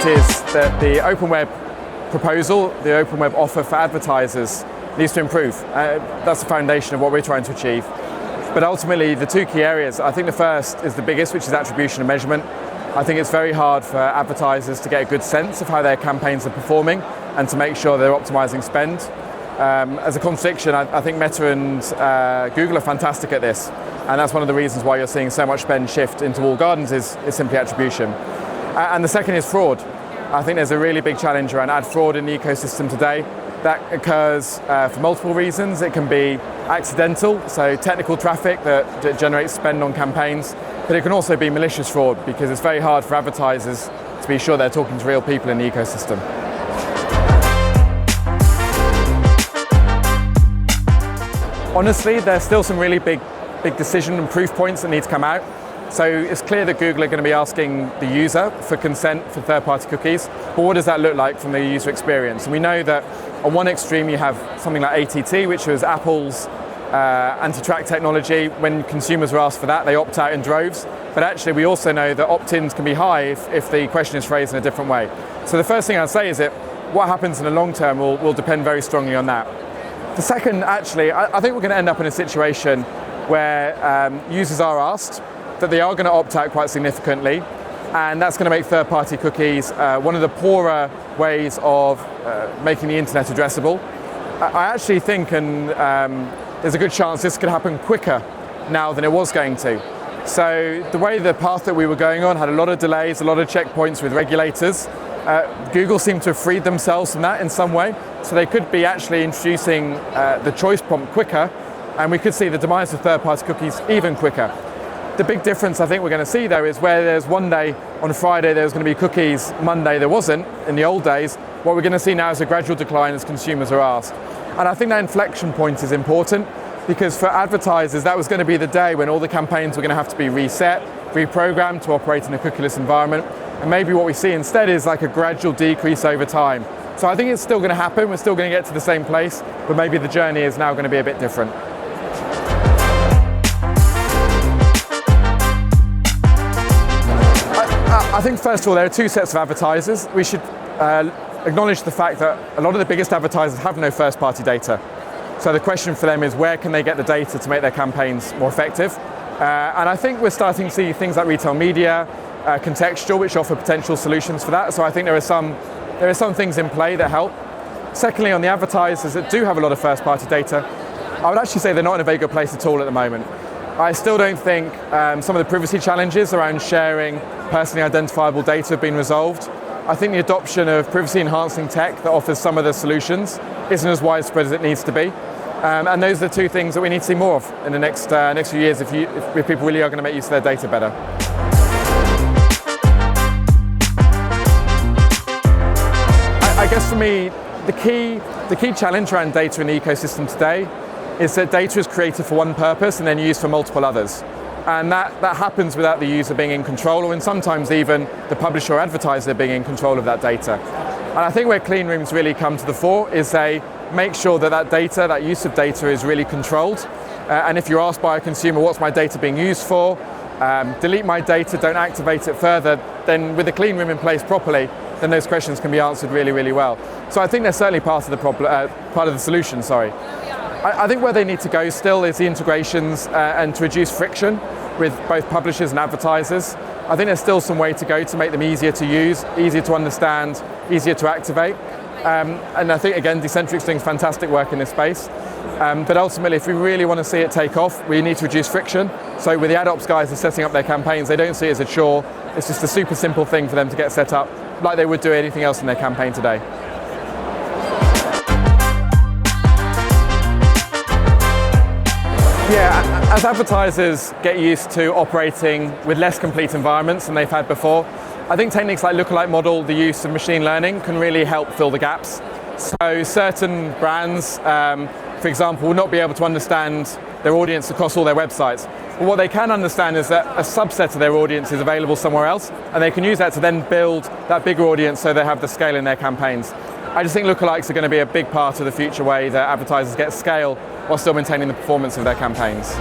is that the open web proposal, the open web offer for advertisers needs to improve. That's the foundation of what we're trying to achieve. But ultimately, the two key areas, I think the first is the biggest, which is attribution and measurement. I think it's very hard for advertisers to get a good sense of how their campaigns are performing and to make sure they're optimizing spend. As a contradiction, I think Meta and Google are fantastic at this. And that's one of the reasons why you're seeing so much spend shift into walled gardens is simply attribution. And the second is fraud. I think there's a really big challenge around ad fraud in the ecosystem today. That occurs for multiple reasons. It can be accidental, so technical traffic that generates spend on campaigns, but it can also be malicious fraud because it's very hard for advertisers to be sure they're talking to real people in the ecosystem. Honestly, there's still some really big decision and proof points that need to come out. So it's clear that Google are going to be asking the user for consent for third-party cookies, but what does that look like from the user experience? And we know that on one extreme you have something like ATT, which was Apple's anti-track technology. When consumers were asked for that, they opt out in droves. But actually we also know that opt-ins can be high if the question is phrased in a different way. So the first thing I'd say is that what happens in the long term will depend very strongly on that. The second, actually, I think we're going to end up in a situation where users are asked that they are going to opt out quite significantly, and that's going to make third-party cookies one of the poorer ways of making the internet addressable. I actually think, and there's a good chance this could happen quicker now than it was going to. So the path that we were going on had a lot of delays, a lot of checkpoints with regulators. Google seemed to have freed themselves from that in some way, so they could be actually introducing the choice prompt quicker, and we could see the demise of third-party cookies even quicker. The big difference I think we're going to see though is where there's one day on Friday there was going to be cookies, Monday there wasn't in the old days, what we're going to see now is a gradual decline as consumers are asked. And I think that inflection point is important because for advertisers that was going to be the day when all the campaigns were going to have to be reset, reprogrammed to operate in a cookieless environment, and maybe what we see instead is like a gradual decrease over time. So I think it's still going to happen, we're still going to get to the same place, but maybe the journey is now going to be a bit different. I think first of all there are two sets of advertisers. We should acknowledge the fact that a lot of the biggest advertisers have no first-party data. So the question for them is where can they get the data to make their campaigns more effective? And I think we're starting to see things like retail media, contextual, which offer potential solutions for that. So I think there are some things in play that help. Secondly, on the advertisers that do have a lot of first-party data, I would actually say they're not in a very good place at all at the moment. I still don't think some of the privacy challenges around sharing personally identifiable data have been resolved. I think the adoption of privacy-enhancing tech that offers some of the solutions isn't as widespread as it needs to be. And those are the two things that we need to see more of in the next few years if people really are going to make use of their data better. I guess for me, the key challenge around data in the ecosystem today is that data is created for one purpose and then used for multiple others. And that happens without the user being in control, or sometimes even the publisher or advertiser being in control of that data. And I think where clean rooms really come to the fore is they make sure that data, that use of data is really controlled. And if you're asked by a consumer, what's my data being used for? Delete my data, don't activate it further, then with the clean room in place properly, then those questions can be answered really, really well. So I think they're certainly part of the solution, sorry. I think where they need to go still is the integrations and to reduce friction with both publishers and advertisers. I think there's still some way to go to make them easier to use, easier to understand, easier to activate. And I think, again, Decentriq is doing fantastic work in this space. But ultimately, if we really want to see it take off, we need to reduce friction. So with the ad ops guys are setting up their campaigns, they don't see it as a chore. It's just a super simple thing for them to get set up, like they would do anything else in their campaign today. Yeah, as advertisers get used to operating with less complete environments than they've had before, I think techniques like lookalike model, the use of machine learning can really help fill the gaps. So certain brands, for example, will not be able to understand their audience across all their websites. But what they can understand is that a subset of their audience is available somewhere else, and they can use that to then build that bigger audience so they have the scale in their campaigns. I just think lookalikes are going to be a big part of the future way that advertisers get scale while still maintaining the performance of their campaigns.